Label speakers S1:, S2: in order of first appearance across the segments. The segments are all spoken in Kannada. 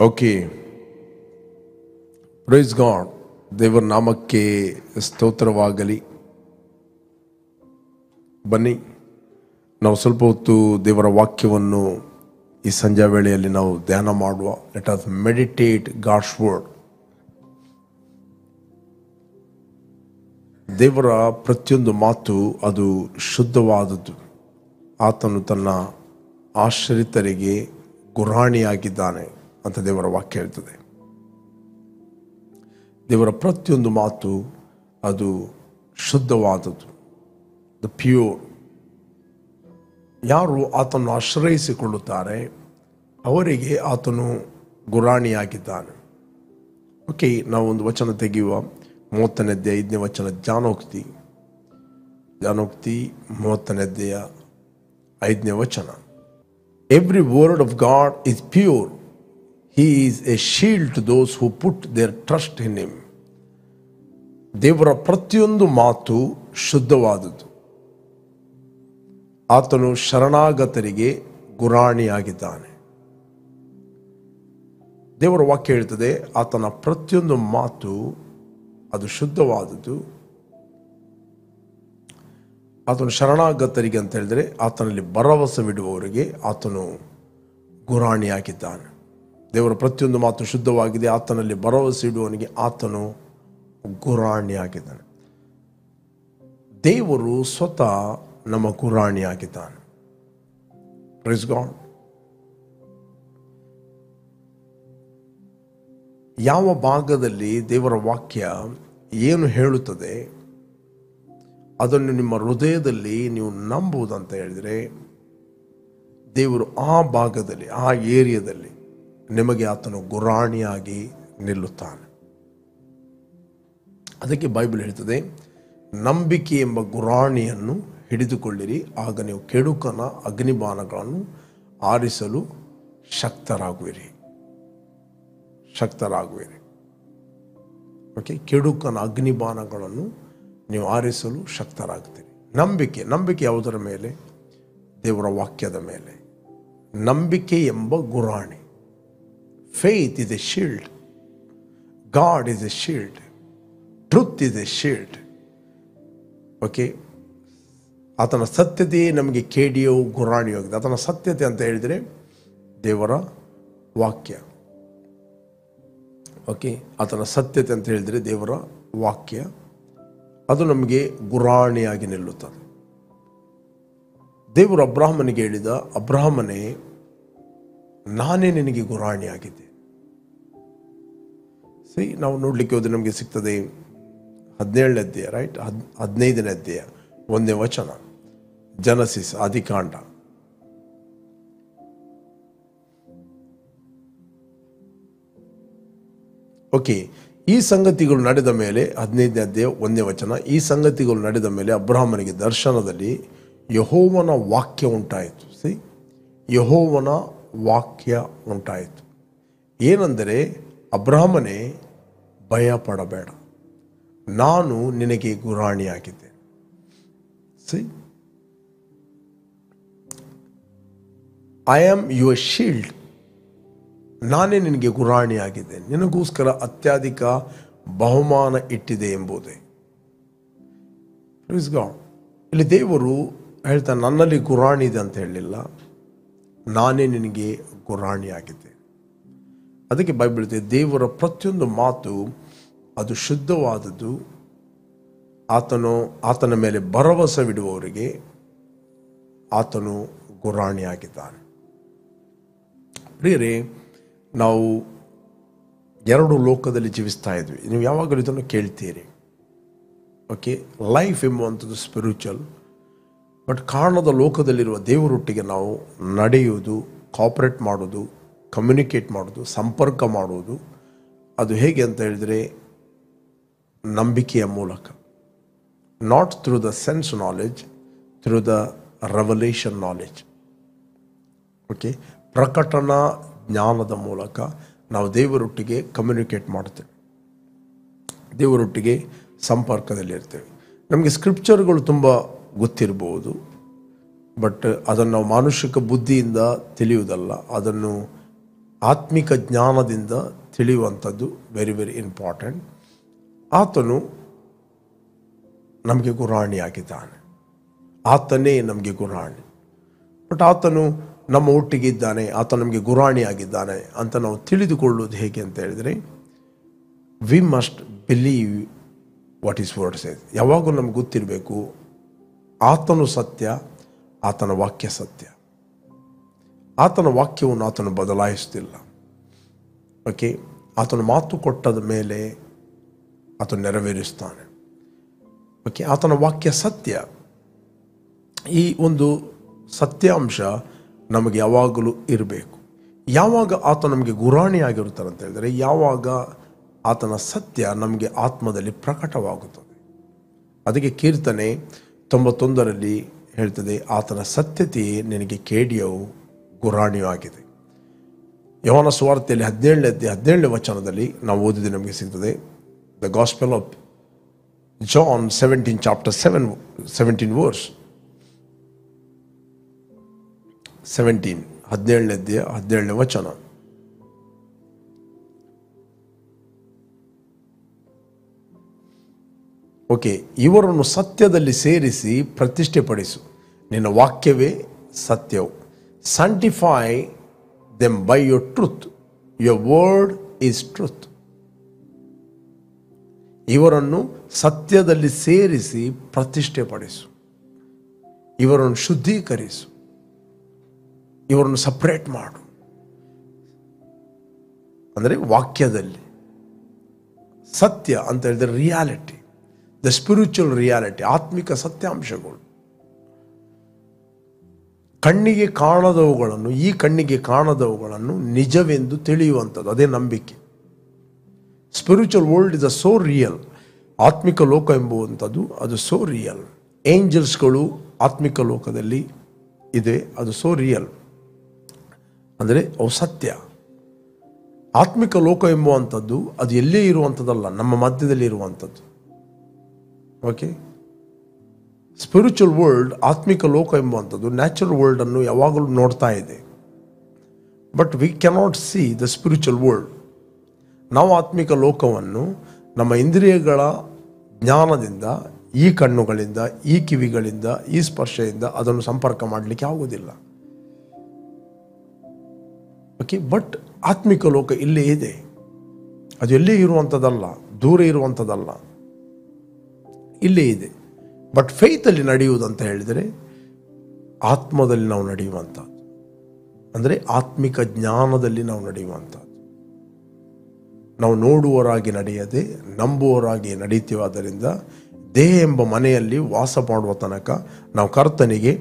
S1: Okay, praise God. ದೇವರ ನಾಮಕ್ಕೆ ಸ್ತೋತ್ರವಾಗಲಿ. ಬನ್ನಿ, ನಾವು ಸ್ವಲ್ಪ ಹೊತ್ತು ದೇವರ ವಾಕ್ಯವನ್ನು ಈ ಸಂಜೆ ವೇಳೆಯಲ್ಲಿ ನಾವು ಧ್ಯಾನ ಮಾಡುವ. Let us meditate God's word. ದೇವರ ಪ್ರತಿಯೊಂದು ಮಾತು ಅದು ಶುದ್ಧವಾದದ್ದು. ಆತನು ತನ್ನ ಆಶ್ರಿತರಿಗೆ ಗುರಾಣಿಯಾಗಿದ್ದಾನೆ ಅಂತ ದೇವರ ವಾಕ್ಯ ಹೇಳ್ತದೆ. ದೇವರ ಪ್ರತಿಯೊಂದು ಮಾತು ಅದು ಶುದ್ಧವಾದದ್ದು, ದ ಪ್ಯೂರ್. ಯಾರು ಆತನು ಆಶ್ರಯಿಸಿಕೊಳ್ಳುತ್ತಾರೆ ಅವರಿಗೆ ಆತನು ಗುರಾಣಿಯಾಗಿದ್ದಾನೆ. ಓಕೆ, ನಾವು ಒಂದು ವಚನ ತೆಗೆಯುವ. 30ನೇ ಅಧ್ಯಾಯ 5ನೇ ವಚನ, ಜ್ಞಾನೋಕ್ತಿ 30ನೇ ಅಧ್ಯಾಯ 5ನೇ ವಚನ. Every word of god is pure. He is a shield to those who put their trust in him. ದೇವರ ಪ್ರತಿಯೊಂದು ಮಾತು ಶುದ್ಧವಾದದ್ದು. ಆತನು ಶರಣಾಗತರಿಗೆ ಗುರಾಣಿಯಾಗಿದ್ದಾನೆ. ದೇವರ ವಾಕ್ಯ ಹೇಳ್ತದೆ ಆತನ ಪ್ರತಿಯೊಂದು ಮಾತು ಅದು ಶುದ್ಧವಾದದ್ದು. ಆತನು ಶರಣಾಗತರಿಗೆ ಅಂತ ಹೇಳಿದರೆ ಆತನಲ್ಲಿ ಭರವಸವಿಡುವವರಿಗೆ ಆತನು ಗುರಾಣಿಯಾಗಿದ್ದಾನೆ. ದೇವರ ಪ್ರತಿಯೊಂದು ಮಾತು ಶುದ್ಧವಾಗಿದೆ. ಆತನಲ್ಲಿ ಭರವಸೆ ಇಡುವವನಿಗೆ ಆತನು ಗುರಾಣಿಯಾಗಿದ್ದಾನೆ. ದೇವರು ಸ್ವತಃ ನಮ್ಮ ಗುರಾಣಿಯಾಗಿದ್ದಾನೆ. Praise God. ಯಾವ ಭಾಗದಲ್ಲಿ ದೇವರ ವಾಕ್ಯ ಏನು ಹೇಳುತ್ತದೆ ಅದನ್ನು ನಿಮ್ಮ ಹೃದಯದಲ್ಲಿ ನೀವು ನಂಬುವುದಂತ ಹೇಳಿದರೆ ದೇವರು ಆ ಭಾಗದಲ್ಲಿ, ಆ ಏರಿಯಾದಲ್ಲಿ ನಿಮಗೆ ಆತನು ಗುರಾಣಿಯಾಗಿ ನಿಲ್ಲುತ್ತಾನೆ. ಅದಕ್ಕೆ ಬೈಬಲ್ ಹೇಳ್ತದೆ, ನಂಬಿಕೆ ಎಂಬ ಗುರಾಣಿಯನ್ನು ಹಿಡಿದುಕೊಳ್ಳಿರಿ, ಆಗ ನೀವು ಕೆಡುಕನ ಅಗ್ನಿಬಾಣಗಳನ್ನು ಆರಿಸಲು ಶಕ್ತರಾಗುವಿರಿ. ಓಕೆ, ಕೆಡುಕನ ಅಗ್ನಿಬಾಣಗಳನ್ನು ನೀವು ಆರಿಸಲು ಶಕ್ತರಾಗ್ತೀರಿ. ನಂಬಿಕೆ ಯಾವುದರ ಮೇಲೆ? ದೇವರ ವಾಕ್ಯದ ಮೇಲೆ. ನಂಬಿಕೆ ಎಂಬ ಗುರಾಣಿ. Faith is a shield. God is a shield. Truth is a shield. Okay, ಆತನ ಸತ್ಯತೆಯೇ ನಮಗೆ ಕೇಡಿಯೋ ಗುರಾಣಿಯಾಗಿದೆ. ಆತನ ಸತ್ಯತೆ ಅಂತ ಹೇಳಿದರೆ ದೇವರ ವಾಕ್ಯ. ಓಕೆ, ಆತನ ಸತ್ಯತೆ ಅಂತ ಹೇಳಿದರೆ ದೇವರ ವಾಕ್ಯ ಅದು ನಮಗೆ ಗುರಾಣಿಯಾಗಿ ನಿಲ್ಲುತ್ತದೆ. ದೇವರು ಅಬ್ರಹಾಮನಿಗೆ ಹೇಳಿದ, ಅಬ್ರಹಾಮನೇ ನಾನೇ ನಿನಗೆ ಗುರಾಣಿಯಾಗಿದ್ದೆ. ನಾವು ನೋಡಲಿಕ್ಕೆ ಹೋದರೆ ನಮಗೆ ಸಿಗ್ತದೆ 17ನೇ ಅಧ್ಯಾಯ, ರೈಟ್, 15ನೇ ಅಧ್ಯಾಯ 1ನೇ ವಚನ, ಜನಸಿಸ್, ಆದಿಕಾಂಡ. ಓಕೆ, ಈ ಸಂಗತಿಗಳು ನಡೆದ ಮೇಲೆ 15ನೇ ಅಧ್ಯಾಯ 1ನೇ ವಚನ, ಈ ಸಂಗತಿಗಳು ನಡೆದ ಮೇಲೆ ಅಬ್ರಹಾಮನಿಗೆ ದರ್ಶನದಲ್ಲಿ ಯೆಹೋವನ ವಾಕ್ಯ ಉಂಟಾಯಿತು. ಯೆಹೋವನ ವಾಕ್ಯ ಉಂಟಾಯಿತು. ಏನೆಂದರೆ, ಅಬ್ರಹಾಮನೇ ಭಯ ಪಡಬೇಡ, ನಾನು ನಿನಗೆ ಗುರಾಣಿಯಾಗಿದ್ದೆ. I am your shield. ನಾನೇ ನಿನಗೆ ಗುರಾಣಿಯಾಗಿದ್ದೇನೆ, ನಿನಗೋಸ್ಕರ ಅತ್ಯಧಿಕ ಬಹುಮಾನ ಇಟ್ಟಿದೆ ಎಂಬುದೇ. Please God. ಇಲ್ಲಿ ದೇವರು ಹೇಳ್ತಾನೆ, ನನ್ನಲ್ಲಿ ಗುರಾಣಿ ಇದೆ ಅಂತ ಹೇಳಲಿಲ್ಲ, ನಾನೇ ನಿನಗೆ ಗುರಾಣಿಯಾಗಿದ್ದೆ. ಅದಕ್ಕೆ ಬೈಬಲ್ ಹೇಳ್ತದೆ, ದೇವರ ಪ್ರತಿಯೊಂದು ಮಾತು ಅದು ಶುದ್ಧವಾದದ್ದು. ಆತನ ಮೇಲೆ ಭರವಸವಿಡುವವರಿಗೆ ಆತನು ಗುರಾಣಿಯಾಗಿದ್ದಾನೆ. ಪ್ರಿಯರೇ, ನಾವು ಎರಡು ಲೋಕದಲ್ಲಿ ಜೀವಿಸ್ತಾ ಇದ್ವಿ. ನೀವು ಯಾವಾಗಲೂ ಇದನ್ನು ಕೇಳ್ತೀರಿ. ಓಕೆ, ಲೈಫ್ ಎಂಬುವಂಥದ್ದು ಸ್ಪಿರಿಚುವಲ್. ಬಟ್ ಕಾರಣದ ಲೋಕದಲ್ಲಿರುವ ದೇವರೊಟ್ಟಿಗೆ ನಾವು ನಡೆಯುವುದು, ಕಾಪರೇಟ್ ಮಾಡೋದು, ಕಮ್ಯುನಿಕೇಟ್ ಮಾಡೋದು, ಸಂಪರ್ಕ ಮಾಡುವುದು, ಅದು ಹೇಗೆ ಅಂತ ಹೇಳಿದರೆ ನಂಬಿಕೆಯ ಮೂಲಕ. Not through the sense knowledge, through the revelation knowledge. Okay, ಪ್ರಕಟಣಾ ಜ್ಞಾನದ ಮೂಲಕ ನಾವು ದೇವರೊಟ್ಟಿಗೆ ಕಮ್ಯುನಿಕೇಟ್ ಮಾಡ್ತೇವೆ, ದೇವರೊಟ್ಟಿಗೆ ಸಂಪರ್ಕದಲ್ಲಿರ್ತೇವೆ. ನಮಗೆ ಸ್ಕ್ರಿಪ್ಚರ್ಗಳು ತುಂಬ ಗೊತ್ತಿರಬಹುದು, ಬಟ್ ಅದನ್ನು ನಾವು ಮಾನುಷಿಕ ಬುದ್ಧಿಯಿಂದ ತಿಳಿಯುವುದಲ್ಲ, ಅದನ್ನು ಆತ್ಮಿಕ ಜ್ಞಾನದಿಂದ ತಿಳಿಯುವಂಥದ್ದು ವೆರಿ ವೆರಿ ಇಂಪಾರ್ಟೆಂಟ್. ಆತನು ನಮಗೆ ಗುರಾಣಿಯಾಗಿದ್ದಾನೆ, ಆತನೇ ನಮಗೆ ಗುರಾಣಿ. ಬಟ್ ಆತನು ನಮ್ಮ ಒಟ್ಟಿಗೆ ಇದ್ದಾನೆ, ಆತ ನಮಗೆ ಗುರಾಣಿಯಾಗಿದ್ದಾನೆ ಅಂತ ನಾವು ತಿಳಿದುಕೊಳ್ಳುವುದು ಹೇಗೆ ಅಂತ ಹೇಳಿದರೆ, we must believe what is word says. ಯಾವಾಗಲೂ ನಮ್ಗೆ ಗೊತ್ತಿರಬೇಕು, ಆತನು ಸತ್ಯ, ಆತನ ವಾಕ್ಯ ಸತ್ಯ. ಆತನ ವಾಕ್ಯವನ್ನು ಆತನು ಬದಲಾಯಿಸ್ತಿಲ್ಲ. ಓಕೆ, ಆತನು ಮಾತು ಕೊಟ್ಟದ ಮೇಲೆ ಆತನು ನೆರವೇರಿಸ್ತಾನೆ. ಓಕೆ, ಆತನ ವಾಕ್ಯ ಸತ್ಯ. ಈ ಒಂದು ಸತ್ಯಾಂಶ ನಮಗೆ ಯಾವಾಗಲೂ ಇರಬೇಕು. ಯಾವಾಗ ಆತ ನಮಗೆ ಗುರಾಣಿ ಆಗಿರ್ತಾರೆ ಅಂತ ಹೇಳಿದರೆ, ಯಾವಾಗ ಆತನ ಸತ್ಯ ನಮಗೆ ಆತ್ಮದಲ್ಲಿ ಪ್ರಕಟವಾಗುತ್ತದೆ. ಅದಕ್ಕೆ ಕೀರ್ತನೆ 91 ಹೇಳ್ತದೆ, ಆತನ ಸತ್ಯತೆಯೇ ನಿನಗೆ ಕೇಡಿಯವು ಗುರಾಣಿಯೂ ಆಗಿದೆ. ಯೋಹಾನ ಸುವಾರ್ತೆಯಲ್ಲಿ 17ನೇ ವಚನದಲ್ಲಿ ನಾವು ಓದಿದ ನಮಗೆ ಸಿಗ್ತದೆ. The gospel of John 17 chapter 17 verse 17ನೇ ವಚನ. ಓಕೆ, ಇವರನ್ನು ಸತ್ಯದಲ್ಲಿ ಸೇರಿಸಿ ಪ್ರತಿಷ್ಠೆಪಡಿಸು, ನಿನ್ನ ವಾಕ್ಯವೇ ಸತ್ಯವು. Sanctify them by your truth, your word is truth. ಇವರನ್ನು ಸತ್ಯದಲ್ಲಿ ಸೇರಿಸಿ ಪ್ರತಿಷ್ಠೆಪಡಿಸು, ಇವರನ್ನು ಶುದ್ಧೀಕರಿಸು, ಇವರನ್ನು ಸಪ್ರೇಟ್ ಮಾಡು. ಅಂದರೆ ವಾಕ್ಯದಲ್ಲಿ ಸತ್ಯ ಅಂತ ಹೇಳಿದರೆ ರಿಯಾಲಿಟಿ, ದ ಸ್ಪಿರಿಚುವಲ್ ರಿಯಾಲಿಟಿ, ಆತ್ಮಿಕ ಸತ್ಯಾಂಶಗಳು. ಕಣ್ಣಿಗೆ ಕಾಣದವುಗಳನ್ನು, ಈ ಕಣ್ಣಿಗೆ ಕಾಣದವುಗಳನ್ನು ನಿಜವೆಂದು ತಿಳಿಯುವಂಥದ್ದು, ಅದೇ ನಂಬಿಕೆ. Spiritual world is a so real. ಆತ್ಮಿಕ ಲೋಕ ಎಂಬುವಂಥದ್ದು ಅದು ಸೋ ರಿಯಲ್. ಏಂಜಲ್ಸ್ಗಳು ಆತ್ಮಿಕ ಲೋಕದಲ್ಲಿ ಇದೆ, ಅದು ಸೋ ರಿಯಲ್. ಅಂದರೆ ಅವು ಸತ್ಯ. ಆತ್ಮಿಕ ಲೋಕ ಎಂಬುವಂಥದ್ದು ಅದು ಎಲ್ಲೇ ಇರುವಂಥದ್ದಲ್ಲ, ನಮ್ಮ ಮಧ್ಯದಲ್ಲಿ ಇರುವಂಥದ್ದು. ಓಕೆ, ಸ್ಪಿರಿಚುವಲ್ ವರ್ಲ್ಡ್, ಆತ್ಮಿಕ ಲೋಕ ಎಂಬುವಂಥದ್ದು ನ್ಯಾಚುರಲ್ ವರ್ಲ್ಡನ್ನು ಯಾವಾಗಲೂ ನೋಡ್ತಾ ಇದೆ. But we cannot C the spiritual world. ನಾವು ಆತ್ಮಿಕ ಲೋಕವನ್ನು ನಮ್ಮ ಇಂದ್ರಿಯಗಳ ಜ್ಞಾನದಿಂದ, ಈ ಕಣ್ಣುಗಳಿಂದ, ಈ ಕಿವಿಗಳಿಂದ, ಈ ಸ್ಪರ್ಶದಿಂದ ಅದನ್ನು ಸಂಪರ್ಕ ಮಾಡಲಿಕ್ಕೆ ಆಗುವುದಿಲ್ಲ. ಓಕೆ, ಬಟ್ ಆತ್ಮಿಕ ಲೋಕ ಇಲ್ಲೇ ಇದೆ, ಅದು ಎಲ್ಲೇ ಇರುವಂಥದ್ದಲ್ಲ, ದೂರ ಇರುವಂಥದ್ದಲ್ಲ, ಇಲ್ಲೇ ಇದೆ. ಬಟ್ ಫೇತಲ್ಲಿ ನಡೆಯುವುದಂತ ಹೇಳಿದರೆ ಆತ್ಮದಲ್ಲಿ ನಾವು ನಡೆಯುವಂಥದ್ದು, ಅಂದರೆ ಆತ್ಮಿಕ ಜ್ಞಾನದಲ್ಲಿ ನಾವು ನಡೆಯುವಂಥದ್ದು. ನಾವು ನೋಡುವವರಾಗಿ ನಡೆಯದೆ ನಂಬುವವರಾಗಿ ನಡೀತೀವಾದ್ದರಿಂದ ದೇಹ ಎಂಬ ಮನೆಯಲ್ಲಿ ವಾಸ ಮಾಡುವ ತನಕ ನಾವು ಕರ್ತನಿಗೆ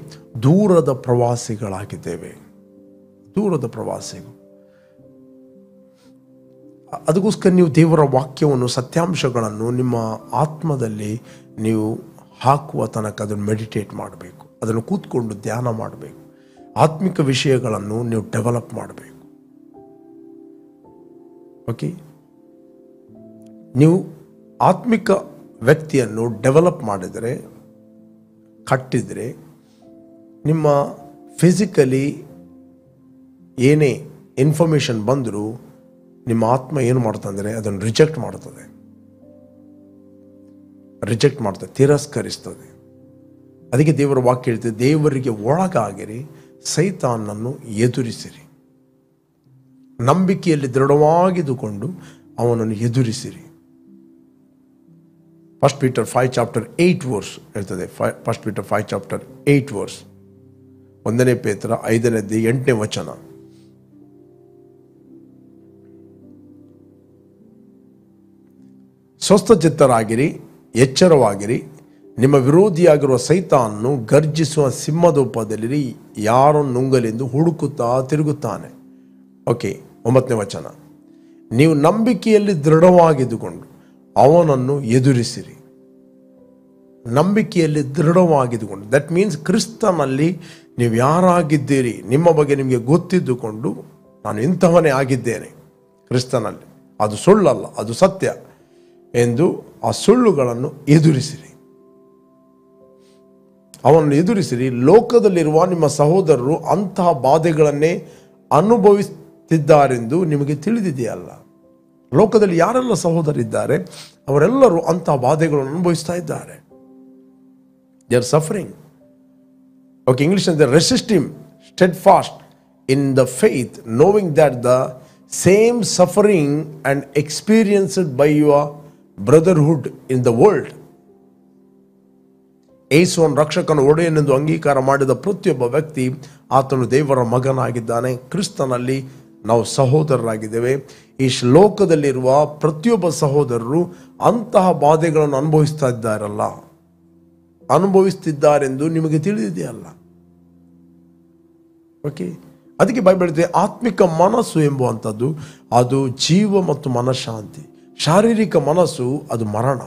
S1: ದೂರದ ಪ್ರವಾಸಿಗಳಾಗಿದ್ದೇವೆ, ದೂರದ ಪ್ರವಾಸಿಗಳು. ಅದಕ್ಕೋಸ್ಕರ ನೀವು ದೇವರ ವಾಕ್ಯವನ್ನು, ಸತ್ಯಾಂಶಗಳನ್ನು ನಿಮ್ಮ ಆತ್ಮದಲ್ಲಿ ನೀವು ಹಾಕುವ ತನಕ ಅದನ್ನು ಮೆಡಿಟೇಟ್ ಮಾಡಬೇಕು, ಅದನ್ನು ಕೂತ್ಕೊಂಡು ಧ್ಯಾನ ಮಾಡಬೇಕು. ಆತ್ಮಿಕ ವಿಷಯಗಳನ್ನು ನೀವು ಡೆವಲಪ್ ಮಾಡಬೇಕು. ಓಕೆ, ನೀವು ಆತ್ಮಿಕ ವ್ಯಕ್ತಿಯನ್ನು ಡೆವಲಪ್ ಮಾಡಿದರೆ, ಕಟ್ಟಿದರೆ, ನಿಮ್ಮ ಫಿಸಿಕಲಿ ಏನೇ ಇನ್ಫಾರ್ಮೇಷನ್ ಬಂದರೂ ನಿಮ್ಮ ಆತ್ಮ ಏನು ಮಾಡ್ತಂದರೆ ಅದನ್ನು ರಿಜೆಕ್ಟ್ ಮಾಡ್ತದೆ, ತಿರಸ್ಕರಿಸ್ತದೆ. ಅದಕ್ಕೆ ದೇವರ ವಾಕ್ಯ ಹೇಳ್ತದೆ, ದೇವರಿಗೆ ಒಳಗಾಗಿರಿ, ಸೈತಾನನ್ನು ಎದುರಿಸಿರಿ. ನಂಬಿಕೆಯಲ್ಲಿ ದೃಢವಾಗಿದ್ದುಕೊಂಡು ಅವನನ್ನು ಎದುರಿಸಿರಿ. 1 Peter 5 ಚಾಪ್ಟರ್ 8 ವರ್ಸ್ ಹೇಳ್ತದೆ. 1 Peter 5 ಚಾಪ್ಟರ್ 8 ವರ್ಸ್, 1 ಪೇತ್ರ 5:8 ವಚನ. ಸ್ವಸ್ಥಚಿತ್ತರಾಗಿರಿ, ಎಚ್ಚರವಾಗಿರಿ, ನಿಮ್ಮ ವಿರೋಧಿಯಾಗಿರುವ ಸೈತಾನನು ಗರ್ಜಿಸುವ ಸಿಂಹದೋಪದಲ್ಲಿ ಯಾರನ್ನು ನುಂಗಲೆಂದು ಹುಡುಕುತ್ತಾ ತಿರುಗುತ್ತಾನೆ. ಓಕೆ, 9ನೇ ವಚನ. ನೀವು ನಂಬಿಕೆಯಲ್ಲಿ ದೃಢವಾಗಿದ್ದುಕೊಂಡು ಅವನನ್ನು ಎದುರಿಸಿರಿ. ನಂಬಿಕೆಯಲ್ಲಿ ದೃಢವಾಗಿದ್ದುಕೊಂಡು, ದಟ್ ಮೀನ್ಸ್ ಕ್ರಿಸ್ತನಲ್ಲಿ ನೀವು ಯಾರಾಗಿದ್ದೀರಿ, ನಿಮ್ಮ ಬಗ್ಗೆ ನಿಮಗೆ ಗೊತ್ತಿದ್ದುಕೊಂಡು ನಾನು ಇಂಥವನೇ ಆಗಿದ್ದೇನೆ ಕ್ರಿಸ್ತನಲ್ಲಿ, ಅದು ಸುಳ್ಳಲ್ಲ, ಅದು ಸತ್ಯ ಎಂದು ಆ ಸುಳ್ಳುಗಳನ್ನು ಎದುರಿಸಿರಿ. ಅವನನ್ನು ಎದುರಿಸಿರಿ. ಲೋಕದಲ್ಲಿರುವ ನಿಮ್ಮ ಸಹೋದರರು ಅಂತಹ ಬಾಧೆಗಳನ್ನೇ ಅನುಭವಿಸುತ್ತಿದ್ದಾರೆಂದು ನಿಮಗೆ ತಿಳಿದಿದೆಯಲ್ಲ. ಲೋಕದಲ್ಲಿ ಯಾರೆಲ್ಲ ಸಹೋದರಿದ್ದಾರೆ ಅವರೆಲ್ಲರೂ ಅಂತಹ ಬಾಧೆಗಳನ್ನು ಅನುಭವಿಸ್ತಾ ಇದ್ದಾರೆ. They are suffering. Okay, English ಅಂದರೆ resist him steadfast in the faith, knowing that the same suffering and experienced by your brotherhood in the world. ಯೇಸುವನ್ನು ರಕ್ಷಕನ ಒಡೆಯನೆಂದು ಅಂಗೀಕಾರ ಮಾಡಿದ ಪ್ರತಿಯೊಬ್ಬ ವ್ಯಕ್ತಿ ಆತನು ದೇವರ ಮಗನಾಗಿದ್ದಾನೆ. ಕ್ರಿಸ್ತನಲ್ಲಿ ನಾವು ಸಹೋದರರಾಗಿದ್ದೇವೆ. ಈ ಶ್ಲೋಕದಲ್ಲಿರುವ ಪ್ರತಿಯೊಬ್ಬ ಸಹೋದರರು ಅಂತಹ ಬಾಧೆಗಳನ್ನು ಅನುಭವಿಸುತ್ತಿದ್ದಾರೆಂದು ನಿಮಗೆ ತಿಳಿದಿದೆಯಲ್ಲ. ಓಕೆ, ಅದಕ್ಕೆ ಬೈಬಲ್ ಹೇಳ್ತದೆ ಆತ್ಮಿಕ ಮನಸ್ಸು ಎಂಬುವಂಥದ್ದು ಅದು ಜೀವ ಮತ್ತು ಮನಃಶಾಂತಿ. ಶಾರೀರಿಕ ಮನಸ್ಸು ಅದು ಮರಣ.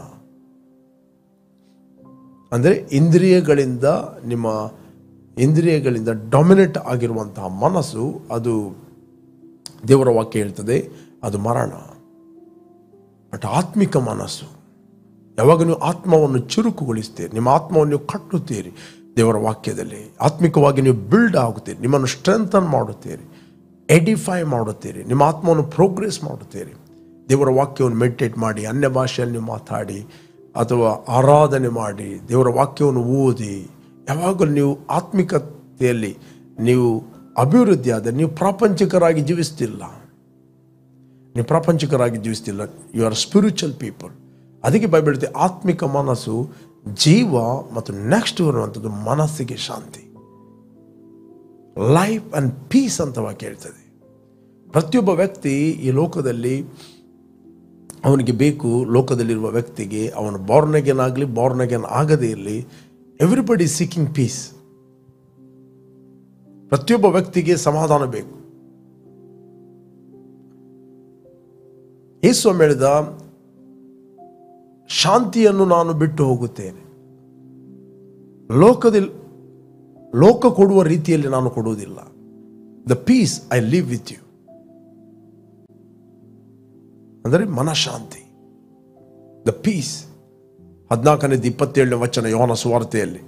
S1: ಅಂದರೆ ನಿಮ್ಮ ಇಂದ್ರಿಯಗಳಿಂದ ಡಾಮಿನೇಟ್ ಆಗಿರುವಂತಹ ಮನಸ್ಸು, ಅದು ದೇವರ ವಾಕ್ಯ ಹೇಳ್ತದೆ ಅದು ಮರಣ. ಬಟ್ ಆತ್ಮಿಕ ಮನಸ್ಸು, ಯಾವಾಗ ನೀವು ಆತ್ಮವನ್ನು ಚುರುಕುಗೊಳಿಸ್ತೀರಿ, ನಿಮ್ಮ ಆತ್ಮವನ್ನು ನೀವು ಕಟ್ಟುತ್ತೀರಿ ದೇವರ ವಾಕ್ಯದಲ್ಲಿ, ಆತ್ಮಿಕವಾಗಿ ನೀವು ಬಿಲ್ಡ್ ಆಗುತ್ತೀರಿ, ನಿಮ್ಮನ್ನು ಸ್ಟ್ರೆಂಥನ್ ಮಾಡುತ್ತೀರಿ, ಎಡಿಫೈ ಮಾಡುತ್ತೀರಿ, ನಿಮ್ಮ ಆತ್ಮವನ್ನು ಪ್ರೋಗ್ರೆಸ್ ಮಾಡುತ್ತೀರಿ. ದೇವರ ವಾಕ್ಯವನ್ನು ಮೆಡಿಟೇಟ್ ಮಾಡಿ, ಅನ್ಯ ಭಾಷೆಯಲ್ಲಿ ನೀವು ಮಾತಾಡಿ ಅಥವಾ ಆರಾಧನೆ ಮಾಡಿ, ದೇವರ ವಾಕ್ಯವನ್ನು ಓದಿ, ಯಾವಾಗಲೂ ನೀವು ಆತ್ಮಿಕತೆಯಲ್ಲಿ ನೀವು ಅಭಿವೃದ್ಧಿ ಆದರೆ ನೀವು ಪ್ರಾಪಂಚಿಕರಾಗಿ ಜೀವಿಸ್ತಿಲ್ಲ. You are spiritual people. ಅದಕ್ಕೆ ಬೈಬಲ್ ಹೇಳ್ತದೆ ಆತ್ಮಿಕ ಮನಸ್ಸು ಜೀವ ಮತ್ತು ನೆಕ್ಸ್ಟ್ ಬರುವಂಥದ್ದು ಮನಸ್ಸಿಗೆ ಶಾಂತಿ, ಲೈಫ್ ಆ್ಯಂಡ್ ಪೀಸ್ ಅಂತ ವಾಕ್ಯ ಹೇಳ್ತದೆ. ಪ್ರತಿಯೊಬ್ಬ ವ್ಯಕ್ತಿ ಈ ಲೋಕದಲ್ಲಿ ಅವನಿಗೆ ಬೇಕು. ಲೋಕದಲ್ಲಿರುವ ವ್ಯಕ್ತಿಗೆ ಅವನು ಬಾರ್ನ್ ಅಗೇನ್ ಆಗಲಿ ಬಾರ್ನ್ ಅಗೇನ್ ಆಗದೇ ಇರಲಿ, ಎವ್ರಿಬಡಿ ಈಸ್ ಸೀಕಿಂಗ್ ಪೀಸ್. ಪ್ರತಿಯೊಬ್ಬ ವ್ಯಕ್ತಿಗೆ ಸಮಾಧಾನ ಬೇಕು. ಯೇಸು ಹೇಳಿದ ಶಾಂತಿಯನ್ನು ನಾನು ಬಿಟ್ಟು ಹೋಗುತ್ತೇನೆ, ಲೋಕ ಕೊಡುವ ರೀತಿಯಲ್ಲಿ ನಾನು ಕೊಡುವುದಿಲ್ಲ. The peace I leave with you ಅಂದರೆ ಮನಃಶಾಂತಿ, ದ ಪೀಸ್. 14-27 ವಚನ ಯೋಹಾನ ಸುವಾರ್ತೆಯಲ್ಲಿ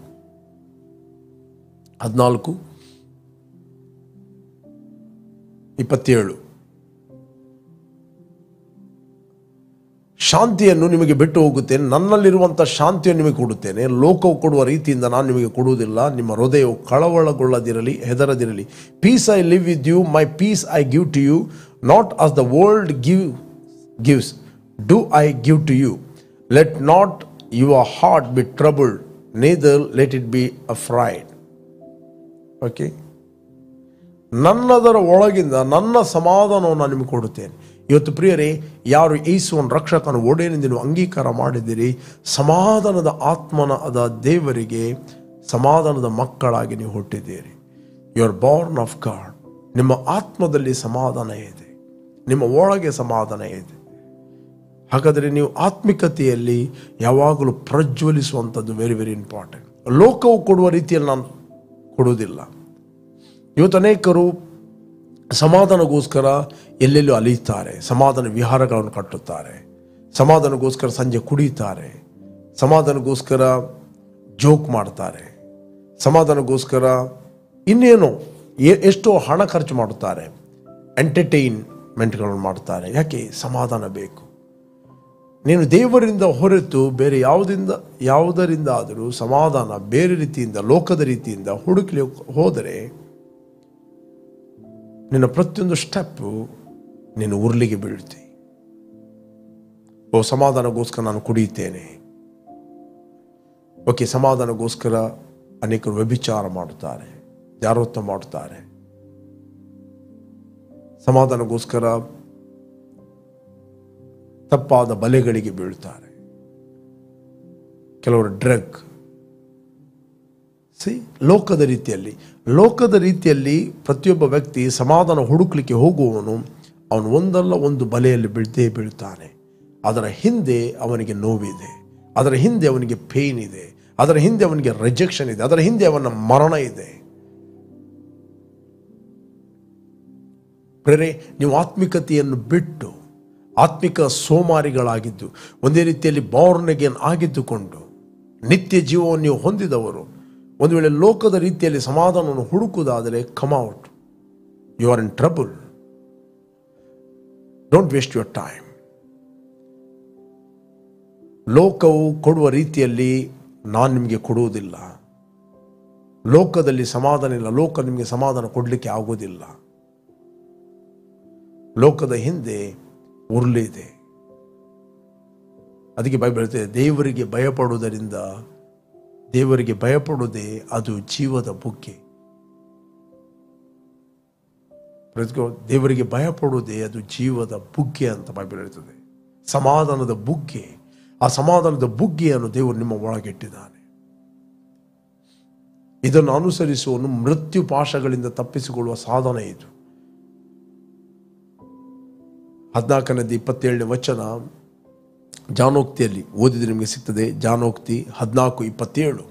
S1: 14:27 ಶಾಂತಿಯನ್ನು ನಿಮಗೆ ಬಿಟ್ಟು ಹೋಗುತ್ತೇನೆ, ನನ್ನಲ್ಲಿರುವಂಥ ಶಾಂತಿಯನ್ನು ನಿಮಗೆ ಕೊಡುತ್ತೇನೆ, ಲೋಕವು ಕೊಡುವ ರೀತಿಯಿಂದ ನಾನು ನಿಮಗೆ ಕೊಡುವುದಿಲ್ಲ. ನಿಮ್ಮ ಹೃದಯವು ಕಳವಳಗೊಳ್ಳದಿರಲಿ, ಹೆದರದಿರಲಿ. Peace I leave with you, my peace I give to you, not as the world gives do I give to you. Let not your heart be troubled, neither let it be afraid. Okay, ನನ್ನದರ ಒಳಗಿಂದ ನನ್ನ ಸಮಾಧಾನವನ್ನು ನಾನು ನಿಮಗೆ ಕೊಡುತ್ತೇನೆ. ಇವತ್ತು ಪ್ರಿಯರೇ, ಯಾರು ಯೇಸುವನ್ನು ರಕ್ಷಕನ ಒಡೆಯನೆಂದು ನೀವು ಅಂಗೀಕಾರ ಮಾಡಿದಿರಿ, ಸಮಾಧಾನದ ಆತ್ಮನಾದ ದೇವರಿಗೆ ಸಮಾಧಾನದ ಮಕ್ಕಳಾಗಿ ನೀವು ಹುಟ್ಟಿದ್ದೀರಿ. You are born of God. ನಿಮ್ಮ ಆತ್ಮದಲ್ಲಿ ಸಮಾಧಾನ ಇದೆ, ನಿಮ್ಮ ಒಳಗೆ ಸಮಾಧಾನ ಇದೆ. ಹಾಗಾದರೆ ನೀವು ಆತ್ಮಿಕತೆಯಲ್ಲಿ ಯಾವಾಗಲೂ ಪ್ರಜ್ವಲಿಸುವಂಥದ್ದು ವೆರಿ ವೆರಿ ಇಂಪಾರ್ಟೆಂಟ್. ಲೋಕವು ಕೊಡುವ ರೀತಿಯಲ್ಲಿ ನಾನು ಕೊಡುವುದಿಲ್ಲ. ಇವತ್ತು ಅನೇಕರು ಸಮಾಧಾನಗೋಸ್ಕರ ಎಲ್ಲೆಲ್ಲೂ ಅಲಿಯುತ್ತಾರೆ, ಸಮಾಧಾನ ವಿಹಾರಗಳನ್ನು ಕಟ್ಟುತ್ತಾರೆ, ಸಮಾಧಾನಗೋಸ್ಕರ ಸಂಜೆ ಕುಡಿಯುತ್ತಾರೆ, ಸಮಾಧಾನಗೋಸ್ಕರ ಜೋಕ್ ಮಾಡ್ತಾರೆ, ಸಮಾಧಾನಗೋಸ್ಕರ ಇನ್ನೇನೋ ಎಷ್ಟೋ ಹಣ ಖರ್ಚು ಮಾಡುತ್ತಾರೆ, ಎಂಟರ್ಟೈನ್ಮೆಂಟ್ಗಳನ್ನು ಮಾಡ್ತಾರೆ. ಯಾಕೆ? ಸಮಾಧಾನ ಬೇಕು. ನೀನು ದೇವರಿಂದ ಹೊರತು ಬೇರೆ ಯಾವುದರಿಂದ ಆದರೂ ಸಮಾಧಾನ ಬೇರೆ ರೀತಿಯಿಂದ, ಲೋಕದ ರೀತಿಯಿಂದ ಹುಡುಕಲಿ ಹೋದರೆ ನಿನ್ನ ಪ್ರತಿಯೊಂದು ಸ್ಟೆಪ್ಪು ನೀನು ಉರುಳಿಗೆ ಬೀಳ್ತಿ. ಸಮಾಧಾನಗೋಸ್ಕರ ನಾನು ಕುಡಿಯುತ್ತೇನೆ. ಓಕೆ, ಸಮಾಧಾನಗೋಸ್ಕರ ಅನೇಕರು ವ್ಯಭಿಚಾರ ಮಾಡುತ್ತಾರೆ, ಜಾರೋತ್ವ ಮಾಡುತ್ತಾರೆ, ಸಮಾಧಾನಗೋಸ್ಕರ ತಪ್ಪಾದ ಬಲೆಗಳಿಗೆ ಬೀಳ್ತಾರೆ, ಕೆಲವರು ಡ್ರಗ್. ಲೋಕದ ರೀತಿಯಲ್ಲಿ ಪ್ರತಿಯೊಬ್ಬ ವ್ಯಕ್ತಿ ಸಮಾಧಾನ ಹುಡುಕ್ಲಿಕ್ಕೆ ಹೋಗುವವನು ಅವನು ಒಂದಲ್ಲ ಒಂದು ಬಲೆಯಲ್ಲಿ ಬೀಳ್ತಾನೆ. ಅದರ ಹಿಂದೆ ಅವನಿಗೆ ನೋವಿದೆ, ಅದರ ಹಿಂದೆ ಅವನಿಗೆ ಪೇನ್ ಇದೆ, ಅದರ ಹಿಂದೆ ಅವನಿಗೆ ರಿಜೆಕ್ಷನ್ ಇದೆ, ಅದರ ಹಿಂದೆ ಅವನ ಮರಣ ಇದೆ. ಪ್ರೇರೆ, ನೀವು ಆತ್ಮಿಕತೆಯನ್ನು ಬಿಟ್ಟು ಆತ್ಮಿಕ ಸೋಮಾರಿಗಳಾಗಿದ್ದು ಒಂದೇ ರೀತಿಯಲ್ಲಿ ಬಾರ್ನ್ ಅಗೇನ್ ಆಗಿದ್ದುಕೊಂಡು ನಿತ್ಯ ಜೀವವನ್ನು ನೀವು ಹೊಂದಿದವರು ಒಂದು ವೇಳೆ ಲೋಕದ ರೀತಿಯಲ್ಲಿ ಸಮಾಧಾನವನ್ನು ಹುಡುಕುವುದಾದರೆ come out. You are in trouble. Don't waste your time. ಲೋಕವು ಕೊಡುವ ರೀತಿಯಲ್ಲಿ ನಾನು ನಿಮಗೆ ಕೊಡುವುದಿಲ್ಲ. ಲೋಕದಲ್ಲಿ ಸಮಾಧಾನ ಇಲ್ಲ. ಲೋಕ ನಿಮಗೆ ಸಮಾಧಾನ ಕೊಡಲಿಕ್ಕೆ ಆಗೋದಿಲ್ಲ. ಲೋಕದ ಹಿಂದೆ ಉರುಳಿದೆ. ಅದಕ್ಕೆ ಬೈಬಲ್ ಹೇಳ್ತದೆ, ದೇವರಿಗೆ ಭಯಪಡುವುದೇ ಅದು ಜೀವದ ಬುಗ್ಗೆ. ದೇವರಿಗೆ ಭಯಪಡುವುದೇ ಅದು ಜೀವದ ಬುಗ್ಗೆ ಅಂತ ಬೈಬಲ್ ಹೇಳ್ತದೆ. ಸಮಾಧಾನದ ಬುಗ್ಗೆ. ಆ ಸಮಾಧಾನದ ಬುಗ್ಗೆಯನ್ನು ದೇವರು ನಿಮ್ಮ ಒಳಗಿಟ್ಟಿದ್ದಾನೆ. ಇದನ್ನು ಅನುಸರಿಸುವನು ಮೃತ್ಯು ಪಾಶಗಳಿಂದ ತಪ್ಪಿಸಿಕೊಳ್ಳುವ ಸಾಧನ ಇದು. 14:27 ಜಾನೋಕ್ತಿಯಲ್ಲಿ ಓದಿದ್ರೆ ನಿಮಗೆ ಸಿಗ್ತದೆ. ಜಾನೋಕ್ತಿ 14:27.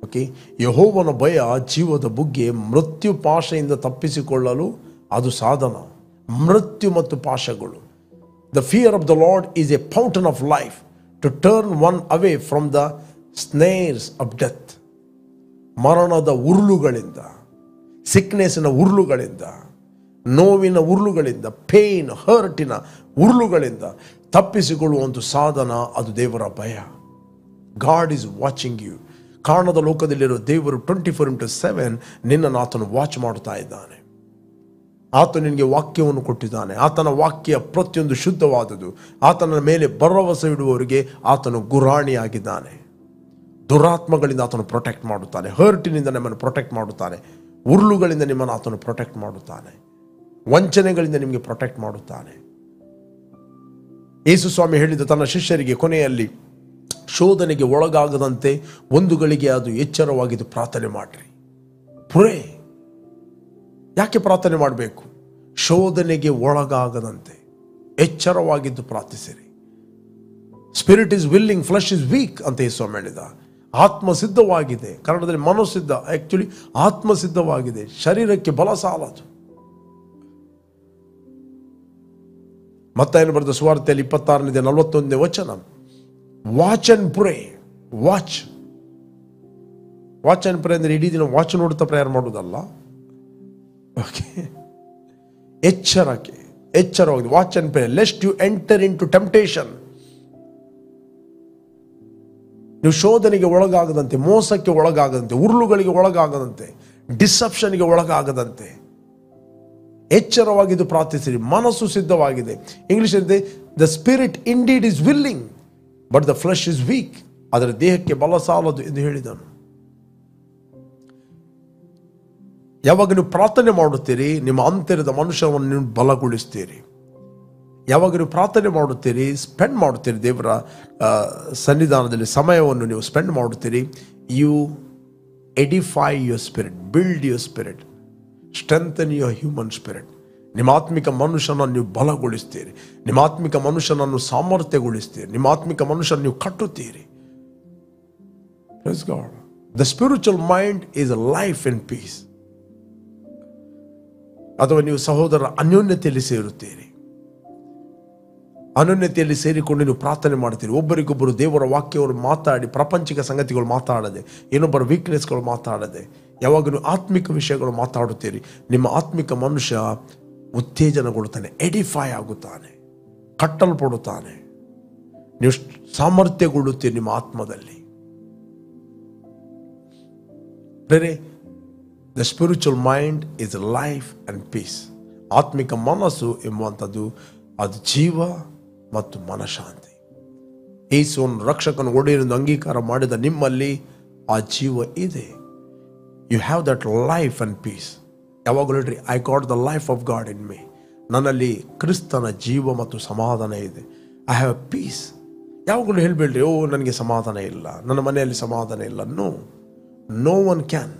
S1: ಓಕೆ, ಯೆಹೋವನ ಭಯ ಜೀವದ ಬುಗ್ಗೆ, ಮೃತ್ಯು ಪಾಶದಿಂದ ತಪ್ಪಿಸಿಕೊಳ್ಳಲು ಅದು ಸಾಧನ. ಮೃತ್ಯು ಮತ್ತು ಪಾಶಗಳು. The fear of the Lord is a fountain of life to turn one away from the snares of death. ಮರಣದ ಉರುಳುಗಳಿಂದ, ಸಿಕ್ನೆಸ್ಸಿನ ಉರುಳುಗಳಿಂದ, ನೋವಿನ ಉರುಳುಗಳಿಂದ, ಪೇನ್, ಹರ್ಟಿನ ಉರುಳುಗಳಿಂದ ತಪ್ಪಿಸಿಕೊಳ್ಳುವಂಥ ಸಾಧನ ಅದು ದೇವರ ಭಯ. God is watching you. ಕಾರಣದ ಲೋಕದಲ್ಲಿರೋ ದೇವರು 24/7 ನಿನ್ನನ್ನು ಆತನು ವಾಚ್ ಮಾಡ್ತಾ ಇದ್ದಾನೆ. ಆತ ನಿನಗೆ ವಾಕ್ಯವನ್ನು ಕೊಟ್ಟಿದ್ದಾನೆ. ಆತನ ವಾಕ್ಯ ಪ್ರತಿಯೊಂದು ಶುದ್ಧವಾದುದು. ಆತನ ಮೇಲೆ ಭರವಸೆ ಇಡುವವರಿಗೆ ಆತನು ಗುರಾಣಿಯಾಗಿದ್ದಾನೆ. ದುರಾತ್ಮಗಳಿಂದ ಆತನು ಪ್ರೊಟೆಕ್ಟ್ ಮಾಡುತ್ತಾನೆ. ಹರ್ಟಿನಿಂದ ನಿಮ್ಮನ್ನು ಪ್ರೊಟೆಕ್ಟ್ ಮಾಡುತ್ತಾನೆ. ಉರುಳುಗಳಿಂದ ನಿಮ್ಮನ್ನು ಆತನು ಪ್ರೊಟೆಕ್ಟ್ ಮಾಡುತ್ತಾನೆ. ವಂಚನೆಗಳಿಂದ ನಿಮಗೆ ಪ್ರೊಟೆಕ್ಟ್ ಮಾಡುತ್ತಾನೆ. ಯೇಸು ಸ್ವಾಮಿ ಹೇಳಿದ ತನ್ನ ಶಿಷ್ಯರಿಗೆ ಕೊನೆಯಲ್ಲಿ, ಶೋಧನೆಗೆ ಒಳಗಾಗದಂತೆ ಒಂದು ಗಳಿಗೆ ಅದು ಎಚ್ಚರವಾಗಿದ್ದು ಪ್ರಾರ್ಥನೆ ಮಾಡ್ರಿ. ಪ್ರೇ. ಯಾಕೆ ಪ್ರಾರ್ಥನೆ ಮಾಡಬೇಕು? ಶೋಧನೆಗೆ ಒಳಗಾಗದಂತೆ ಎಚ್ಚರವಾಗಿದ್ದು ಪ್ರಾರ್ಥಿಸಿರಿ. Spirit is willing, flesh is weak ಅಂತ ಯೇಸು ಸ್ವಾಮಿ ಹೇಳಿದ. ಆತ್ಮ ಸಿದ್ಧವಾಗಿದೆ. ಕನ್ನಡದಲ್ಲಿ ಮನೋಸಿದ್ಧ, ಆಕ್ಚುಲಿ ಆತ್ಮ ಸಿದ್ಧವಾಗಿದೆ, ಶರೀರಕ್ಕೆ ಬಲ ಸಾಲದು. ಮತ್ತಾಯನು ಬರೆದ ಸುವಾರ್ತೆಯಲ್ಲಿ 26:41 watch and pray. Watch and pray ಅಂದರೆ ಇಡೀ ದಿನ ವಾಚ್ ನೋಡುತ್ತಾ ಪ್ರೇಯರ್ ಮಾಡುವುದಲ್ಲ. ಓಕೆ, ಎಚ್ಚರವಾಗಿ watch and pray lest you enter into temptation. ನೀವು ಶೋಧನೆಗೆ ಒಳಗಾಗದಂತೆ, ಮೋಸಕ್ಕೆ ಒಳಗಾಗದಂತೆ, ಉರುಳುಗಳಿಗೆ ಒಳಗಾಗದಂತೆ, ಡಿಸೆಪ್ಷನ್ಗೆ ಒಳಗಾಗದಂತೆ ಎಚ್ಚರವಾಗಿದ್ದು ಪ್ರಾರ್ಥಿಸಿರಿ. ಮನಸ್ಸು ಸಿದ್ಧವಾಗಿದೆ. ಇಂಗ್ಲಿಷ್ ಇದೆ, the spirit indeed is willing but the flesh is weak. ಅದರ ದೇಹಕ್ಕೆ ಬಲ ಸಾಲದು ಎಂದು ಹೇಳಿದನು. ಯಾವಾಗ ನೀವು ಪ್ರಾರ್ಥನೆ ಮಾಡುತ್ತೀರಿ, ನಿಮ್ಮ ಅಂತರ್ಯದ ಮನುಷ್ಯವನ್ನು ನೀವು ಬಲಗೊಳಿಸ್ತೀರಿ. ಯಾವಾಗ ನೀವು ಪ್ರಾರ್ಥನೆ ಮಾಡುತ್ತೀರಿ, ಸ್ಪೆಂಡ್ ಮಾಡುತ್ತೀರಿ, ದೇವರ ಸನ್ನಿಧಾನದಲ್ಲಿ ಸಮಯವನ್ನು ನೀವು ಸ್ಪೆಂಡ್ ಮಾಡುತ್ತೀರಿ, you edify your spirit, build your spirit, strengthen your human spirit. ನಿಮ್ಮ ಆತ್ಮಿಕ ಮನುಷ್ಯನನ್ನು ನೀವು ಬಲಗೊಳಿಸ್ತೀರಿ. ನಿಮ್ಮ ಆತ್ಮಿಕ ಮನುಷ್ಯನನ್ನು ಸಾಮರ್ಥ್ಯಗೊಳಿಸ್ತೀರಿ. ನಿಮ್ಮ ಆತ್ಮಿಕ ಮನುಷ್ಯನ ನೀವು ಕಟ್ಟುತ್ತೀರಿ. Praise God. The spiritual mind is a life in peace. ಅಥವಾ ನೀವು ಸಹೋದರ ಅನ್ಯೋನ್ಯತೆಯಲ್ಲಿ ಸೇರುತ್ತೀರಿ. ಅನ್ಯೋನ್ಯತೆಯಲ್ಲಿ ಸೇರಿಕೊಂಡು ನೀವು ಪ್ರಾರ್ಥನೆ ಮಾಡ್ತೀರಿ. ಒಬ್ಬರಿಗೊಬ್ಬರು ದೇವರ ವಾಕ್ಯವರು ಮಾತಾಡಿ, ಪ್ರಾಪಂಚಿಕ ಸಂಗತಿಗಳು ಮಾತಾಡದೆ, ಇನ್ನೊಬ್ಬರ ವೀಕ್ನೆಸ್ಗಳು ಮಾತಾಡದೆ, ಯಾವಾಗ ನೀವು ಆತ್ಮಿಕ ವಿಷಯಗಳು ಮಾತಾಡುತ್ತೀರಿ, ನಿಮ್ಮ ಆತ್ಮಿಕ ಮನುಷ್ಯ ಉತ್ತೇಜನಗೊಳ್ಳುತ್ತಾನೆ, ಎಡಿಫೈ ಆಗುತ್ತಾನೆ, ಕಟ್ಟಲ್ಪಡುತ್ತಾನೆ. ನೀವು ಸಾಮರ್ಥ್ಯಗೊಳ್ಳುತ್ತೀರಿ ನಿಮ್ಮ ಆತ್ಮದಲ್ಲಿ. ಬೇರೆ the spiritual mind is life and peace. ಆತ್ಮಿಕ ಮನಸ್ಸು ಎಂಬುವಂಥದ್ದು ಅದು ಜೀವ ಮತ್ತು ಮನಃಶಾಂತಿ. ಯೇಸುವನ್ನು ರಕ್ಷಕನ ಒಡೆಯನೆಂದು ಅಂಗೀಕಾರ ಮಾಡಿದ ನಿಮ್ಮಲ್ಲಿ ಆ ಜೀವ ಇದೆ. You have that life and peace. ಯಾವಾಗಲೂ ಹೇಳ್ರಿ, I got the life of God in me. ನನ್ನಲ್ಲಿ ಕ್ರಿಸ್ತನ ಜೀವ ಮತ್ತು ಸಮಾಧಾನ ಇದೆ. I have a peace. ಯಾವಾಗಲೂ ಹೇಳಬೇಡ್ರಿ, ಓ ನನಗೆ ಸಮಾಧಾನ ಇಲ್ಲ, ನನ್ನ ಮನೆಯಲ್ಲಿ ಸಮಾಧಾನ ಇಲ್ಲ. No one can.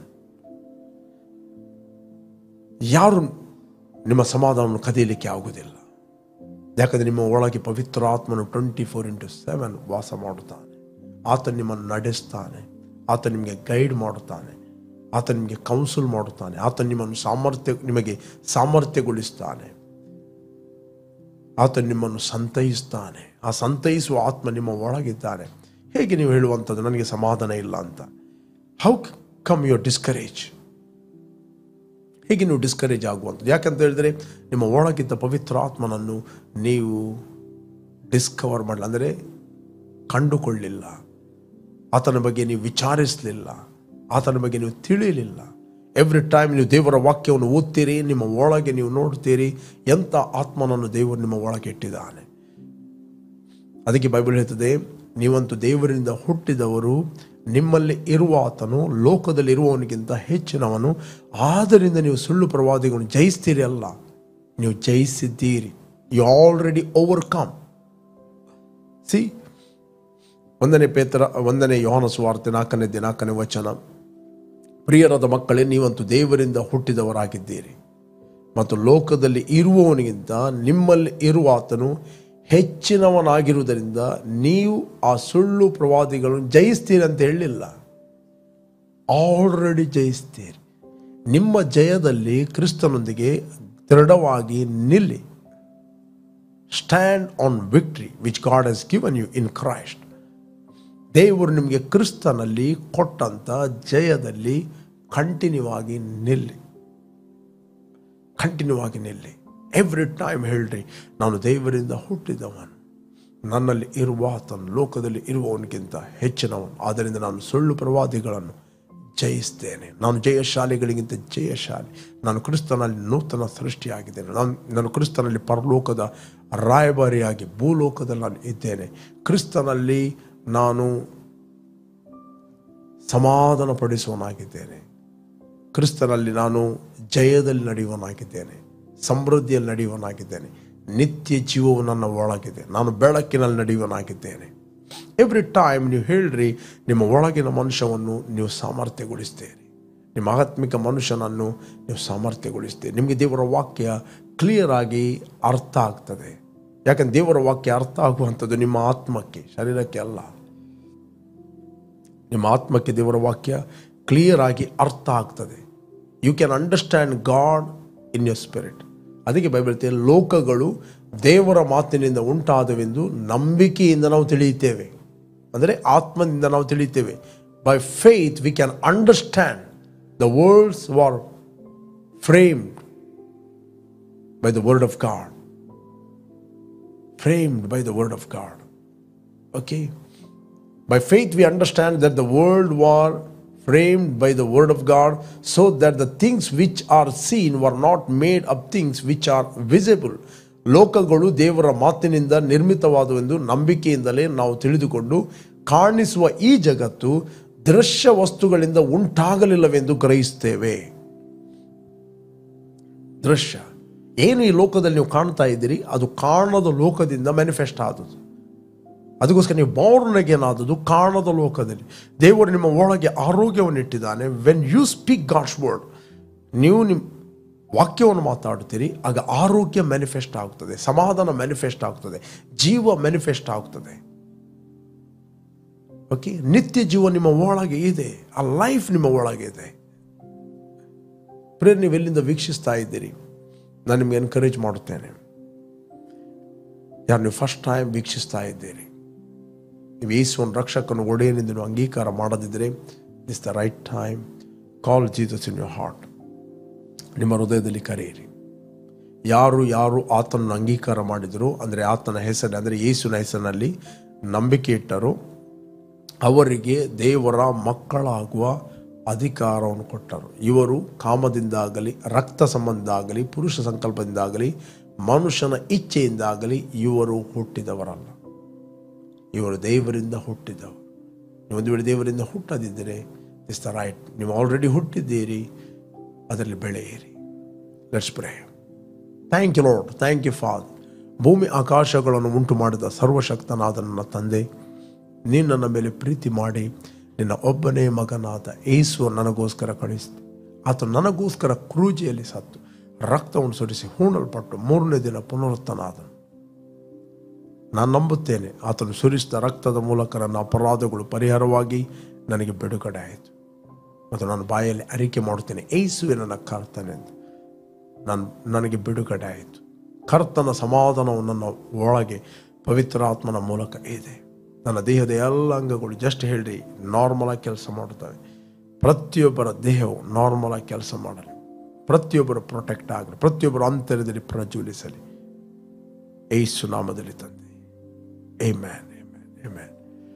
S1: ಯಾರು ನಿಮ್ಮ ಸಮಾಧಾನವನ್ನು ಕದಿಯಲಿಕ್ಕೆ ಆಗುವುದಿಲ್ಲ. ಯಾಕಂದರೆ ನಿಮ್ಮ ಒಳಗೆ ಪವಿತ್ರ ಆತ್ಮನು 24/7 ವಾಸ ಮಾಡುತ್ತಾನೆ. ಆತ ನಿಮ್ಮನ್ನು ನಡೆಸ್ತಾನೆ. ಆತ ನಿಮಗೆ ಗೈಡ್ ಮಾಡುತ್ತಾನೆ. ಆತ ನಿಮಗೆ ಕೌನ್ಸಿಲ್ ಮಾಡುತ್ತಾನೆ. ಆತ ನಿಮಗೆ ಸಾಮರ್ಥ್ಯಗೊಳಿಸ್ತಾನೆ. ಆತ ನಿಮ್ಮನ್ನು ಸಂತೈಸ್ತಾನೆ. ಆ ಸಂತೈಸುವ ಆತ್ಮ ನಿಮ್ಮ ಒಳಗಿದ್ದಾನೆ. ಹೇಗೆ ನೀವು ಹೇಳುವಂಥದ್ದು ನನಗೆ ಸಮಾಧಾನ ಇಲ್ಲ ಅಂತ? How come you are discourage? ಹೀಗೆ ನೀವು ಡಿಸ್ಕರೇಜ್ ಆಗುವಂಥದ್ದು. ಯಾಕಂತ ಹೇಳಿದರೆ ನಿಮ್ಮ ಒಳಗಿದ್ದ ಪವಿತ್ರ ಆತ್ಮನನ್ನು ನೀವು ಡಿಸ್ಕವರ್ ಮಾಡಲಿಲ್ಲ, ಅಂದರೆ ಕಂಡುಕೊಳ್ಳಲಿಲ್ಲ, ಆತನ ಬಗ್ಗೆ ನೀವು ವಿಚಾರಿಸಲಿಲ್ಲ, ಆತನ ಬಗ್ಗೆ ನೀವು ತಿಳಿಯಲಿಲ್ಲ. ಎವ್ರಿ ಟೈಮ್ ನೀವು ದೇವರ ವಾಕ್ಯವನ್ನು ಓದ್ತೀರಿ, ನಿಮ್ಮ ಒಳಗೆ ನೀವು ನೋಡ್ತೀರಿ ಎಂಥ ಆತ್ಮನನ್ನು ದೇವರು ನಿಮ್ಮ ಒಳಗೆ ಇಟ್ಟಿದ್ದಾನೆ. ಅದಕ್ಕೆ ಬೈಬಲ್ ಹೇಳ್ತದೆ, ನೀವಂತೂ ದೇವರಿಂದ ಹುಟ್ಟಿದವರು, ನಿಮ್ಮಲ್ಲಿ ಇರುವ ಆತನು ಲೋಕದಲ್ಲಿ ಇರುವವನಿಗಿಂತ ಹೆಚ್ಚಿನವನು, ಆದ್ದರಿಂದ ನೀವು ಸುಳ್ಳು ಪ್ರವಾದಿಗಳನ್ನು ಜಯಿಸ್ತೀರಿ ಅಲ್ಲ, ನೀವು ಜಯಿಸಿದ್ದೀರಿ. You already overcome. ಸಿ, 1 ಯೋಹಾನ ಸುವಾರ್ತೆ 4ನೇ ವಚನ, ಪ್ರಿಯರಾದ ಮಕ್ಕಳೇ, ನೀವಂತೂ ದೇವರಿಂದ ಹುಟ್ಟಿದವರಾಗಿದ್ದೀರಿ ಮತ್ತು ಲೋಕದಲ್ಲಿ ಇರುವವನಿಗಿಂತ ನಿಮ್ಮಲ್ಲಿ ಇರುವ ಆತನು ಹೆಚ್ಚಿನವನಾಗಿರುವುದರಿಂದ ನೀವು ಆ ಸುಳ್ಳು ಪ್ರವಾದಿಗಳನ್ನು ಜಯಿಸ್ತೀರಿ ಅಂತ ಹೇಳಲಿಲ್ಲ, ಆಲ್ರೆಡಿ ಜಯಿಸ್ತೀರಿ. ನಿಮ್ಮ ಜಯದಲ್ಲಿ ಕ್ರಿಸ್ತನೊಂದಿಗೆ ದೃಢವಾಗಿ ನಿಲ್ಲಿ. Stand on victory which God has given you in Christ. ದೇವರು ನಿಮಗೆ ಕ್ರಿಸ್ತನಲ್ಲಿ ಕೊಟ್ಟಂಥ ಜಯದಲ್ಲಿ ಕಂಟಿನ್ಯೂ ಆಗಿ ನಿಲ್ಲಿ. ಎವ್ರಿ ಟೈಮ್ ಹೇಳ್ರಿ, ನಾನು ದೇವರಿಂದ ಹುಟ್ಟಿದವನು, ನನ್ನಲ್ಲಿ ಇರುವ ಆತನು ಲೋಕದಲ್ಲಿ ಇರುವವನಿಗಿಂತ ಹೆಚ್ಚಿನವನು, ಆದ್ದರಿಂದ ನಾನು ಸುಳ್ಳು ಪ್ರವಾದಿಗಳನ್ನು ಜಯಿಸ್ತೇನೆ. ನಾನು ಜಯಶಾಲಿಗಳಿಗಿಂತ ಜಯಶಾಲಿ. ನಾನು ಕ್ರಿಸ್ತನಲ್ಲಿ ನೂತನ ಸೃಷ್ಟಿಯಾಗಿದ್ದೇನೆ. ನಾನು ಕ್ರಿಸ್ತನಲ್ಲಿ ಪರಲೋಕದ ರಾಯಭಾರಿಯಾಗಿ ಭೂಲೋಕದಲ್ಲಿ ನಾನು ಇದ್ದೇನೆ. ಕ್ರಿಸ್ತನಲ್ಲಿ ನಾನು ಸಮಾಧಾನ ಪಡಿಸುವನಾಗಿದ್ದೇನೆ. ಕ್ರಿಸ್ತನಲ್ಲಿ ನಾನು ಜಯದಲ್ಲಿ ನಡೆಯುವನಾಗಿದ್ದೇನೆ, ಸಮೃದ್ಧಿಯಲ್ಲಿ ನಡೆಯುವನಾಗಿದ್ದೇನೆ. ನಿತ್ಯ ಜೀವವು ನನ್ನ ಒಳಗಿದೆ, ನಾನು ಬೆಳಕಿನಲ್ಲಿ ನಡೆಯುವನಾಗಿದ್ದೇನೆ. ಎವ್ರಿ ಟೈಮ್ ನೀವು ಹೇಳ್ರಿ, ನಿಮ್ಮ ಒಳಗಿನ ಮನುಷ್ಯವನ್ನು ನೀವು ಸಾಮರ್ಥ್ಯಗೊಳಿಸ್ತೀರಿ, ನಿಮ್ಮ ಆತ್ಮಿಕ ಮನುಷ್ಯನನ್ನು ನೀವು ಸಾಮರ್ಥ್ಯಗೊಳಿಸ್ತೀರಿ. ನಿಮಗೆ ದೇವರ ವಾಕ್ಯ ಕ್ಲಿಯರ್ ಆಗಿ ಅರ್ಥ ಆಗ್ತದೆ. ಯಾಕಂದ್ರೆ ದೇವರ ವಾಕ್ಯ ಅರ್ಥ ಆಗುವಂಥದ್ದು ನಿಮ್ಮ ಆತ್ಮಕ್ಕೆ, ಶರೀರಕ್ಕೆ ಅಲ್ಲ. ನಿಮ್ಮ ಆತ್ಮಕ್ಕೆ ದೇವರ ವಾಕ್ಯ ಕ್ಲಿಯರ್ ಆಗಿ ಅರ್ಥ ಆಗ್ತದೆ. You can understand God in your spirit. ಅದಕ್ಕೆ ಬೈಬಲ್ ಹೇಳ್ತೇವೆ, ಲೋಕಗಳು ದೇವರ ಮಾತಿನಿಂದ ಉಂಟಾದವೆಂದು ನಂಬಿಕೆಯಿಂದ ನಾವು ತಿಳಿಯುತ್ತೇವೆ. ಅಂದರೆ ಆತ್ಮದಿಂದ ನಾವು ತಿಳಿಯುತ್ತೇವೆ. By faith we can understand the worlds were framed by the word of God. Framed by the word of God. Okay? By faith we understand that the world was framed by the word of God, so that the things which are seen were not made of things which are visible. ಲೋಕಗಳು ದೇವರ ಮಾತಿನಿಂದ ನಿರ್ಮಿತವಾದವೆಂದು ನಂಬಿಕೆಯಿಂದಲೇ ನಾವು ತಿಳಿದುಕೊಂಡು, ಕಾಣಿಸುವ ಈ ಜಗತ್ತು ದೃಶ್ಯ ವಸ್ತುಗಳಿಂದ ಉಂಟಾಗಲಿಲ್ಲವೆಂದು ಗ್ರಹಿಸ್ತೇವೆ. ದೃಶ್ಯ ಏನು ಈ ಲೋಕದಲ್ಲಿ ನೀವು ಕಾಣ್ತಾ ಇದ್ದೀರಿ, ಅದು ಕಾಣದ ಲೋಕದಿಂದ ಮ್ಯಾನಿಫೆಸ್ಟ್ ಆದದ್ದು. ಅದಕ್ಕೋಸ್ಕರ ನೀವು ಬಾರ್ನ್ ಅಗೇನ್ ಆದದ್ದು ಕಾಣದ ಲೋಕದಲ್ಲಿ. ದೇವರು ನಿಮ್ಮ ಒಳಗೆ ಆರೋಗ್ಯವನ್ನು ಇಟ್ಟಿದ್ದಾನೆ. When you speak God's word, ನೀವು ನಿಮ್ಮ ವಾಕ್ಯವನ್ನು ಮಾತಾಡ್ತೀರಿ, ಆಗ ಆರೋಗ್ಯ ಮ್ಯಾನಿಫೆಸ್ಟ್ ಆಗ್ತದೆ, ಸಮಾಧಾನ ಮ್ಯಾನಿಫೆಸ್ಟ್ ಆಗ್ತದೆ, ಜೀವ ಮ್ಯಾನಿಫೆಸ್ಟ್ ಆಗ್ತದೆ. ಓಕೆ, ನಿತ್ಯ ಜೀವ ನಿಮ್ಮ ಒಳಗೆ ಇದೆ, ಆ ಲೈಫ್ ನಿಮ್ಮ ಒಳಗೆ ಇದೆ. ಪ್ರೇರ್, ನೀವು ಎಲ್ಲಿಂದ ವೀಕ್ಷಿಸ್ತಾ ಇದ್ದೀರಿ, ನಾನು ನಿಮಗೆ ಎನ್ಕರೇಜ್ ಮಾಡುತ್ತೇನೆ. ಯಾರು ನೀವು ಫಸ್ಟ್ ಟೈಮ್ ವೀಕ್ಷಿಸ್ತಾ ಇದ್ದೀರಿ, ನೀವು ಯೇಸುವನ್ನು ರಕ್ಷಕನ ಒಡೆಯನೆಂದು ನೀವು ಅಂಗೀಕಾರ ಮಾಡದಿದ್ದರೆ, this the right time. Call Jesus in your heart. ನಿಮ್ಮ ಹೃದಯದಲ್ಲಿ ಕರೆಯಿರಿ. ಯಾರು ಆತನನ್ನು ಅಂಗೀಕಾರ ಮಾಡಿದರು, ಅಂದರೆ ಆತನ ಹೆಸರು, ಅಂದರೆ ಯೇಸುವಿನ ಹೆಸರಿನಲ್ಲಿ ನಂಬಿಕೆ ಇಟ್ಟರು, ಅವರಿಗೆ ದೇವರ ಮಕ್ಕಳಾಗುವ ಅಧಿಕಾರವನ್ನು ಕೊಟ್ಟರು. ಇವರು ಕಾಮದಿಂದಾಗಲಿ, ರಕ್ತ ಸಂಬಂಧದಾಗಲಿ, ಪುರುಷ ಸಂಕಲ್ಪದಿಂದಾಗಲಿ, ಮನುಷ್ಯನ ಇಚ್ಛೆಯಿಂದಾಗಲಿ ಇವರು ಹುಟ್ಟಿದವರಲ್ಲ, ಇವರು ದೇವರಿಂದ ಹುಟ್ಟಿದವರು. ನೀವು ಒಂದು ವೇಳೆ ದೇವರಿಂದ ಹುಟ್ಟದಿದ್ದರೆ, ಇಸ್ ದ ರೈಟ್, ನೀವು ಆಲ್ರೆಡಿ ಹುಟ್ಟಿದ್ದೀರಿ, ಅದರಲ್ಲಿ ಬೆಳೆಯಿರಿ. Let's pray. Thank you Lord, thank you Father. ಭೂಮಿ ಆಕಾಶಗಳನ್ನು ಉಂಟು ಮಾಡಿದ ಸರ್ವಶಕ್ತನಾದ ನನ್ನ ತಂದೆ, ನೀನು ನನ್ನ ಮೇಲೆ ಪ್ರೀತಿ ಮಾಡಿ ನಿನ್ನ ಒಬ್ಬನೇ ಮಗನಾದ ಯೇಸು ನನಗೋಸ್ಕರ ಕಳಿಸಿದೆ. ಆತ ನನಗೋಸ್ಕರ ಕ್ರೂಜಿಯಲ್ಲಿ ಸತ್ತು ರಕ್ತವನ್ನು ಸುರಿಸಿ ಹೂಣಲ್ಪಟ್ಟು 3ನೇ ದಿನ ಪುನರುತ್ಥಾನಾದನು. ನಾನು ನಂಬುತ್ತೇನೆ, ಆತನು ಸುರಿಸಿದ ರಕ್ತದ ಮೂಲಕ ನನ್ನ ಅಪರಾಧಗಳು ಪರಿಹಾರವಾಗಿ ನನಗೆ ಬಿಡುಗಡೆ ಆಯಿತು. ಮತ್ತು ನಾನು ಬಾಯಲ್ಲಿ ಅರಿಕೆ ಮಾಡುತ್ತೇನೆ, ಯೇಸುವೆ ನನ್ನ ಕರ್ತನೆ ಎಂದು. ನನಗೆ ಬಿಡುಗಡೆ ಆಯಿತು. ಕರ್ತನ ಸಮಾಧಾನವು ನನ್ನ ಒಳಗೆ ಪವಿತ್ರಾತ್ಮನ ಮೂಲಕ ಇದೆ. ನನ್ನ ದೇಹದ ಎಲ್ಲ ಅಂಗಗಳು ಜಸ್ಟ್ ಹೇಳ್ರಿ ನಾರ್ಮಲಾಗಿ ಕೆಲಸ ಮಾಡುತ್ತವೆ. ಪ್ರತಿಯೊಬ್ಬರ ದೇಹವು ನಾರ್ಮಲಾಗಿ ಕೆಲಸ ಮಾಡಲಿ. ಪ್ರತಿಯೊಬ್ಬರು ಪ್ರೊಟೆಕ್ಟ್ ಆಗಲಿ, ಪ್ರತಿಯೊಬ್ಬರು ಅಂತರ್ಯದಲ್ಲಿ ಪ್ರಜ್ವಲಿಸಲಿ. ಯೇಸು ನಾಮದಲ್ಲಿ ತಂದೆ, ಆಮೆನ್, ಆಮೆನ್, ಆಮೆನ್.